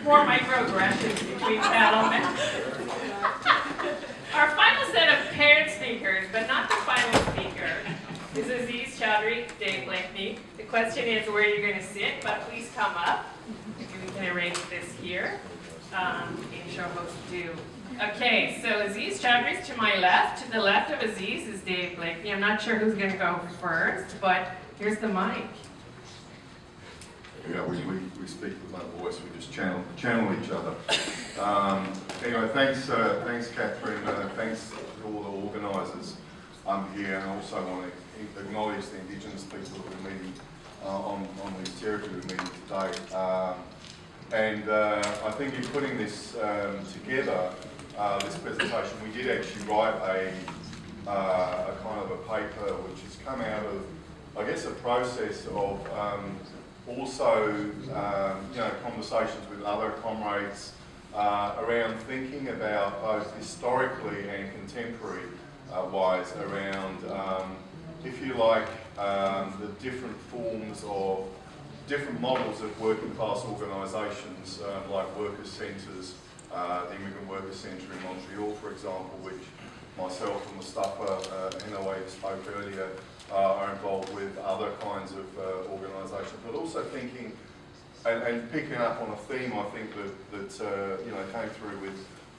More microaggressions between panel members. Our final set of paired speakers, but not the final speaker, is Aziz Choudry, Dave Bleakney. The question is where you're going to sit, but please come up. We can arrange this here. Intro hosts do. Okay, so Aziz Choudry is to my left. To the left of Aziz is Dave Bleakney. I'm not sure who's going to go first, but here's the mic. Yeah, we speak with no voice, we just channel each other. Anyway, thanks Catherine, thanks to all the organisers here, and I also want to acknowledge the Indigenous people that we're meeting on this territory we're meeting today. I think in putting this together, this presentation, we did actually write a kind of a paper which has come out of, I guess, a process of also, conversations with other comrades around thinking about both historically and contemporary wise around, if you like, the different forms of different models of working class organisations like workers' centres, the Immigrant Workers' Centre in Montreal, for example, which myself and Mustafa Henaway spoke earlier, are involved with other kinds of organisations, but also thinking and picking up on a theme I think that came through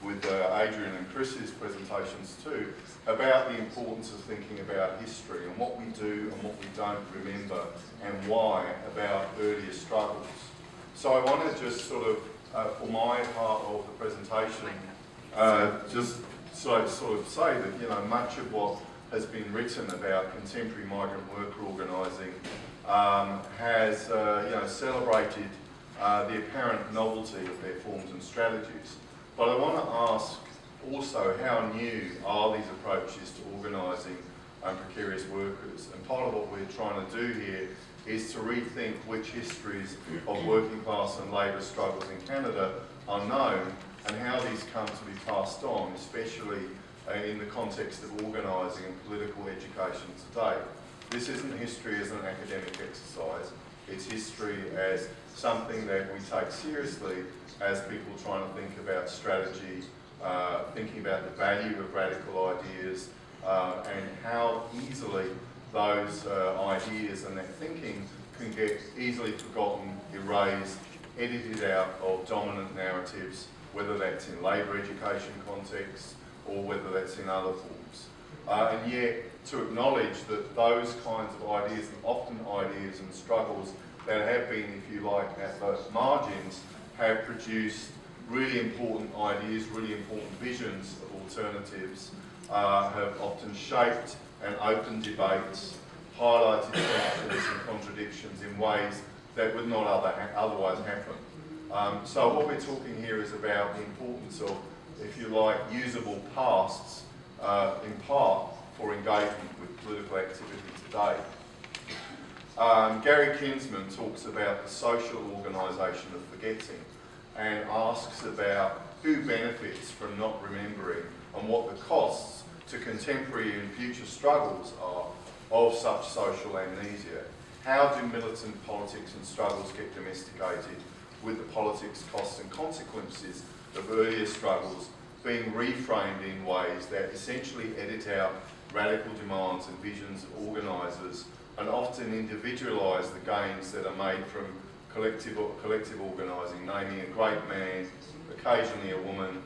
with Adrian and Chris's presentations too, about the importance of thinking about history and what we do and what we don't remember and why about earlier struggles. So I want to just sort of, for my part of the presentation, just sort of say that much of what has been written about contemporary migrant worker organising has celebrated the apparent novelty of their forms and strategies. But I want to ask also how new are these approaches to organising precarious workers? And part of what we're trying to do here is to rethink which histories of working class and labour struggles in Canada are known and how these come to be passed on, especially in the context of organising and political education today. This isn't history as an academic exercise, it's history as something that we take seriously as people trying to think about strategy, thinking about the value of radical ideas, and how easily those ideas and that thinking can get easily forgotten, erased, edited out of dominant narratives, whether that's in labour education contexts, or whether that's in other forms. And yet, to acknowledge that those kinds of ideas, and often ideas and struggles that have been, if you like, at the margins, have produced really important ideas, really important visions of alternatives, have often shaped and opened debates, highlighted tensions and contradictions in ways that would not otherwise happen. So what we're talking here is about the importance of, if you like, usable pasts, in part for engagement with political activity today. Gary Kinsman talks about the social organisation of forgetting and asks about who benefits from not remembering and what the costs to contemporary and future struggles are of such social amnesia. How do militant politics and struggles get domesticated with the politics, costs and consequences of earlier struggles being reframed in ways that essentially edit out radical demands and visions of organisers and often individualise the gains that are made from collective organising, naming a great man, occasionally a woman,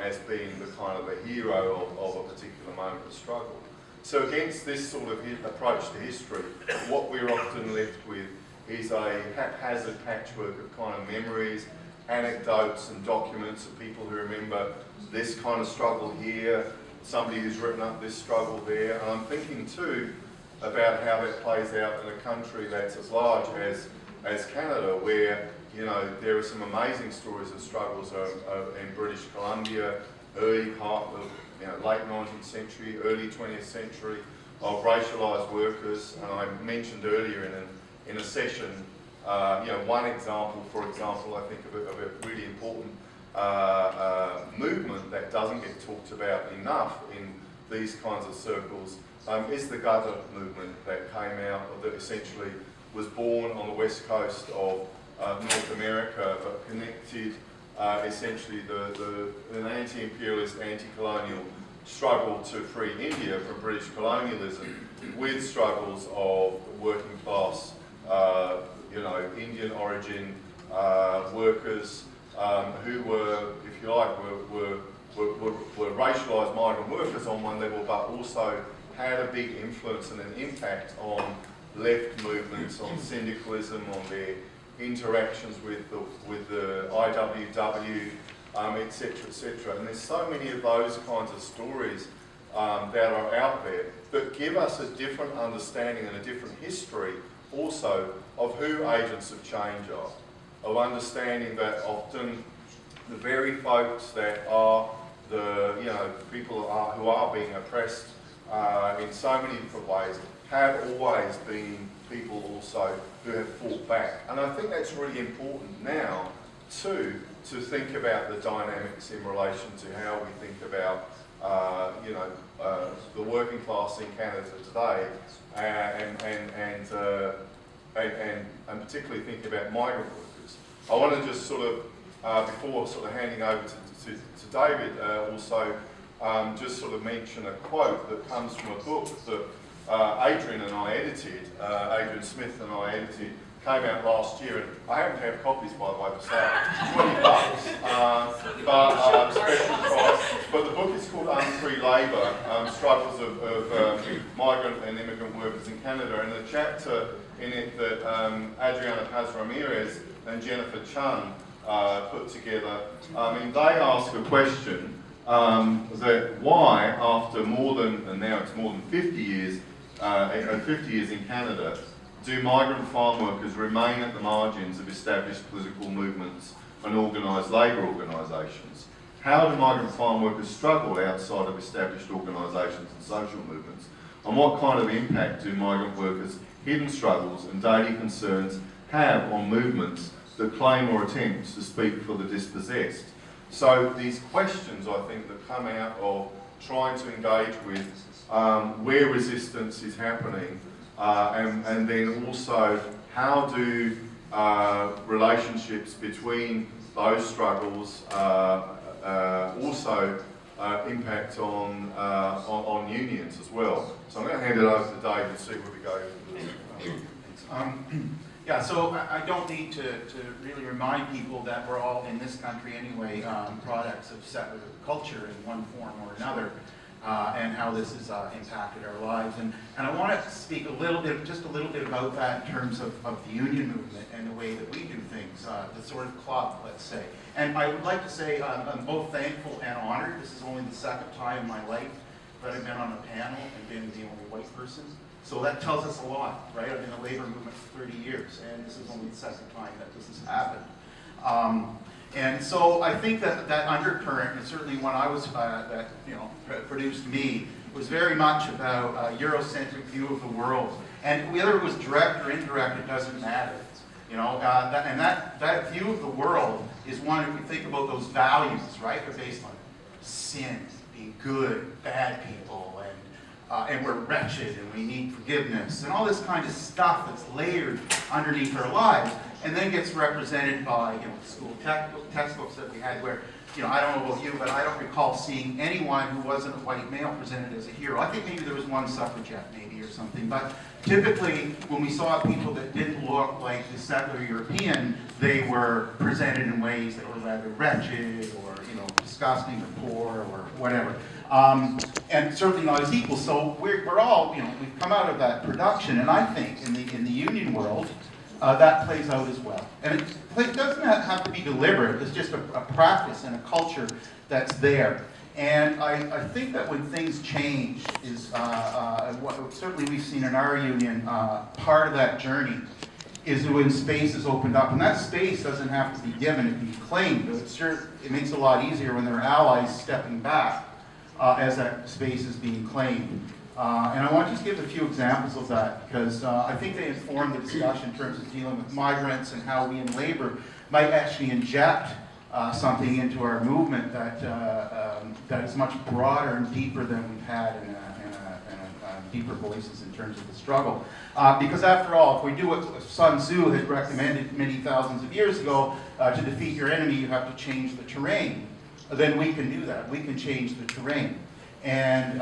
as being the kind of a hero of a particular moment of struggle. So against this sort of approach to history, what we're often left with is a haphazard patchwork of kind of memories, anecdotes and documents of people who remember this kind of struggle here, somebody who's written up this struggle there. And I'm thinking too about how that plays out in a country that's as large as Canada, where there are some amazing stories of struggles in British Columbia, early part of late 19th century, early 20th century, of racialised workers. And I mentioned earlier in a session, one example, for example, I think of a really important movement that doesn't get talked about enough in these kinds of circles is the gutter movement that came out, that essentially was born on the west coast of North America, but connected essentially an anti-imperialist, anti-colonial struggle to free India from British colonialism with struggles of working class, Indian origin workers who were, if you like, were racialised migrant workers on one level, but also had a big influence and an impact on left movements, on syndicalism, on their interactions with the IWW, etc., etc. And there's so many of those kinds of stories that are out there that give us a different understanding and a different history also of who agents of change are, of understanding that often the very folks that are people who are being oppressed in so many different ways have always been people also who have fought back. And I think that's really important now too, to think about the dynamics in relation to how we think about the working class in Canada today, and particularly thinking about migrant workers. I want to just sort of, before sort of handing over to David, also just sort of mention a quote that comes from a book that Adrian and I edited, Adrian Smith and I edited, came out last year, and I happen to have copies, by the way, for sale. $20, but special price. But the book is called Unfree Labour, Struggles of Migrant and Immigrant Workers in Canada, and the chapter in it that Adriana Paz Ramirez and Jennifer Chun put together, they ask a question that why, after more than, and now it's more than 50 years, 50 years in Canada, do migrant farm workers remain at the margins of established political movements and organised labour organisations? How do migrant farm workers struggle outside of established organisations and social movements? And what kind of impact do migrant workers' hidden struggles and daily concerns have on movements that claim or attempt to speak for the dispossessed? So these questions, I think, that come out of trying to engage with where resistance is happening, and then also how do relationships between those struggles also impact on unions as well. So I'm going to hand it over to Dave and see where we go. Yeah, so I don't need to really remind people that we're all, in this country anyway, products of settler culture in one form or another, and how this has impacted our lives. And I want to speak just a little bit about that in terms of the union movement and the way that we do things, the sort of club, let's say. And I would like to say I'm both thankful and honored. This is only the second time in my life that I've been on a panel and been the only white person. So that tells us a lot, right? I've been in the labor movement for 30 years, and this is only the second time that this has happened. And so I think that undercurrent, and certainly when I was, produced me, was very much about a Eurocentric view of the world. And whether it was direct or indirect, it doesn't matter. That view of the world is one, if we think about those values, right? They're based on sin, being good, bad people, and we're wretched and we need forgiveness and all this kind of stuff that's layered underneath our lives, and then gets represented by the school textbooks that we had where, I don't know about you, but I don't recall seeing anyone who wasn't a white male presented as a hero. I think maybe there was one suffragette maybe or something, but typically when we saw people that didn't look like the settler European, they were presented in ways that were rather wretched or disgusting or poor or whatever. And certainly not as equal. So we're all, we've come out of that production, and I think in the union world, that plays out as well. And it doesn't have to be deliberate. It's just a practice and a culture that's there. And I think that when things change is what certainly we've seen in our union, part of that journey is when space is opened up. And that space doesn't have to be given, it can be claimed. It makes it a lot easier when there are allies stepping back as that space is being claimed. And I want to just give a few examples of that, because I think they inform the discussion in terms of dealing with migrants and how we in labor might actually inject something into our movement that is much broader and deeper than we've had in a deeper voices in terms of the struggle. Because after all, if we do what Sun Tzu had recommended many thousands of years ago, to defeat your enemy, you have to change the terrain. Then we can do that. We can change the terrain. And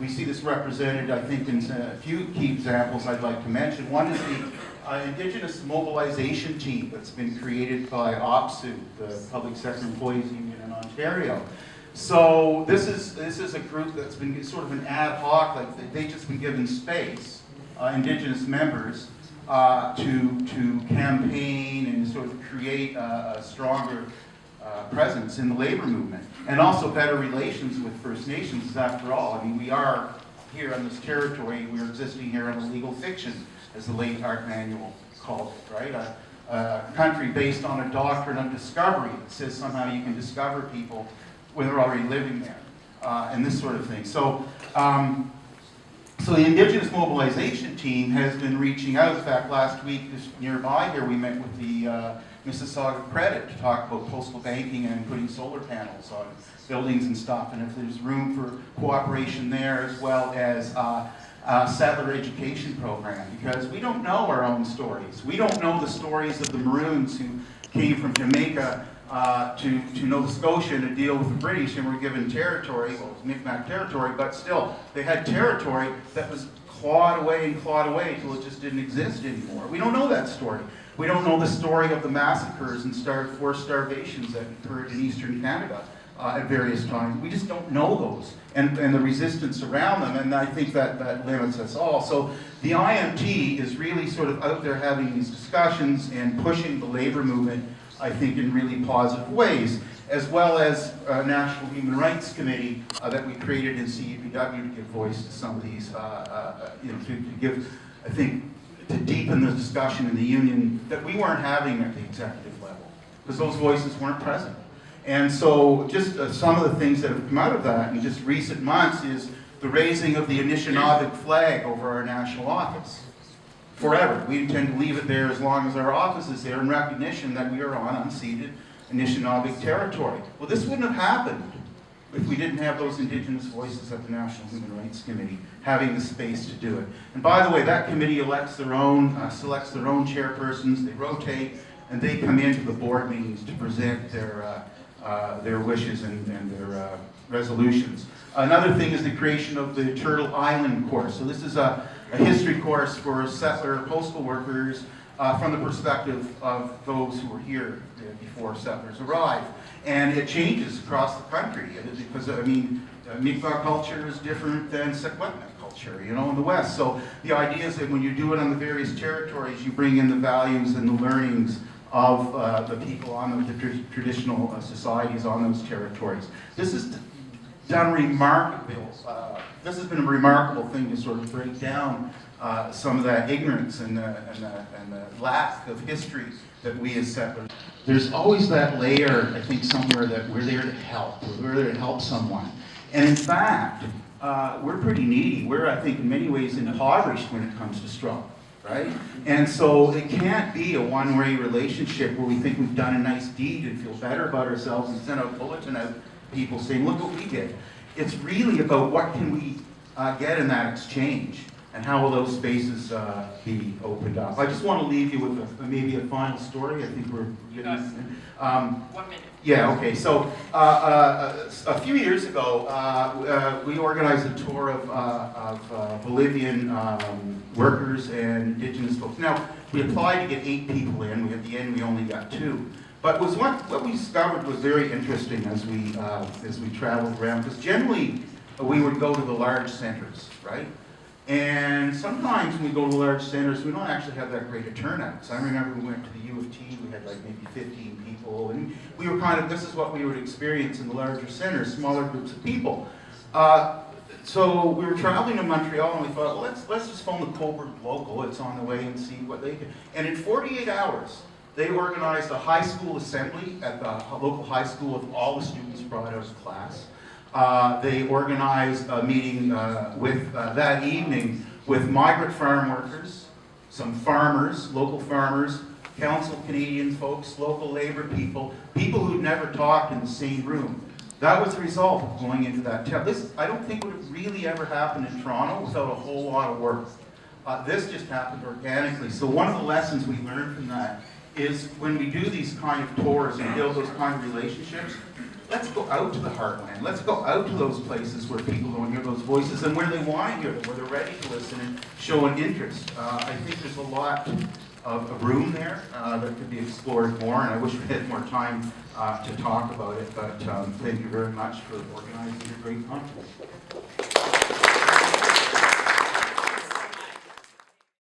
we see this represented, I think, in a few key examples I'd like to mention. One is the Indigenous mobilization team that's been created by OPSU, the Public Sector Employees Union in Ontario. So this is a group that's been sort of an ad hoc, like they've just been given space, Indigenous members, to campaign and sort of create a stronger presence in the labor movement, and also better relations with First Nations. After all, I mean, we are here on this territory, we're existing here in a legal fiction, as the late Art Manual called it, right? A country based on a doctrine of discovery that says somehow you can discover people when they're already living there, and this sort of thing. So, so the Indigenous mobilization team has been reaching out. In fact, last week, just nearby here, we met with the Mississauga Credit to talk about postal banking and putting solar panels on buildings and stuff, and if there's room for cooperation there, as well as settler education program, because we don't know our own stories. We don't know the stories of the Maroons who came from Jamaica to Nova Scotia to deal with the British and were given territory, well, it was Micmac territory, but still, they had territory that was clawed away until it just didn't exist anymore. We don't know that story. We don't know the story of the massacres and forced starvations that occurred in Eastern Canada at various times. We just don't know those, and the resistance around them, and I think that limits us all. So the IMT is really sort of out there having these discussions and pushing the labor movement, I think, in really positive ways, as well as a National Human Rights Committee that we created in CUPW to give voice to some of these, to give, I think, to deepen the discussion in the union that we weren't having at the executive level, because those voices weren't present. And so just some of the things that have come out of that in just recent months is the raising of the Anishinaabe flag over our national office. Forever. We intend to leave it there as long as our office is there in recognition that we are on unceded Anishinaabe territory. Well, this wouldn't have happened if we didn't have those Indigenous voices at the National Human Rights Committee having the space to do it. And by the way, that committee selects their own chairpersons, they rotate, and they come into the board meetings to present their wishes and their resolutions. Another thing is the creation of the Turtle Island course. So this is a history course for settler postal workers from the perspective of those who were here before settlers arrived. And it changes across the country because, I mean, Mi'kmaq culture is different than Secwepemc culture, in the West. So the idea is that when you do it on the various territories, you bring in the values and the learnings of the people on the traditional societies on those territories. This is done remarkable. This has been a remarkable thing to sort of break down some of that ignorance and the lack of history that we as settlers. There's always that layer, I think, somewhere that we're there to help. We're there to help someone. And in fact, we're pretty needy. We're, I think, in many ways impoverished when it comes to struggle, right? And so it can't be a one-way relationship where we think we've done a nice deed and feel better about ourselves and send out bulletin out people saying, look what we did. It's really about what can we get in that exchange, and how will those spaces be opened up. I just want to leave you with maybe a final story. I think we're getting... 1 minute. Yeah, okay. So a few years ago, we organized a tour of Bolivian workers and Indigenous folks. Now, we applied to get 8 people in. At the end, we only got 2. But what we discovered was very interesting as we traveled around, because generally we would go to the large centers, right? And sometimes when we go to large centers, we don't actually have that great a turnout. So I remember we went to the U of T, we had like maybe 15 people, and we were this is what we would experience in the larger centers, smaller groups of people. So we were traveling to Montreal, and we thought, well, let's just phone the Cobourg local, it's on the way, and see what they do. And in 48 hours, they organized a high school assembly at the local high school with all the students brought out of class. They organized a meeting that evening with migrant farm workers, some farmers, local farmers, Council Canadian folks, local labor people, people who'd never talked in the same room That was the result of going into that town. This, I don't think, would have really ever happened in Toronto without a whole lot of work. This just happened organically. So one of the lessons we learned from that is when we do these kind of tours and build those kind of relationships, let's go out to the heartland. Let's go out to those places where people don't hear those voices and where they want to hear them, where they're ready to listen and show an interest. I think there's a lot of room there that could be explored more, and I wish we had more time to talk about it, but thank you very much for organizing a great conference.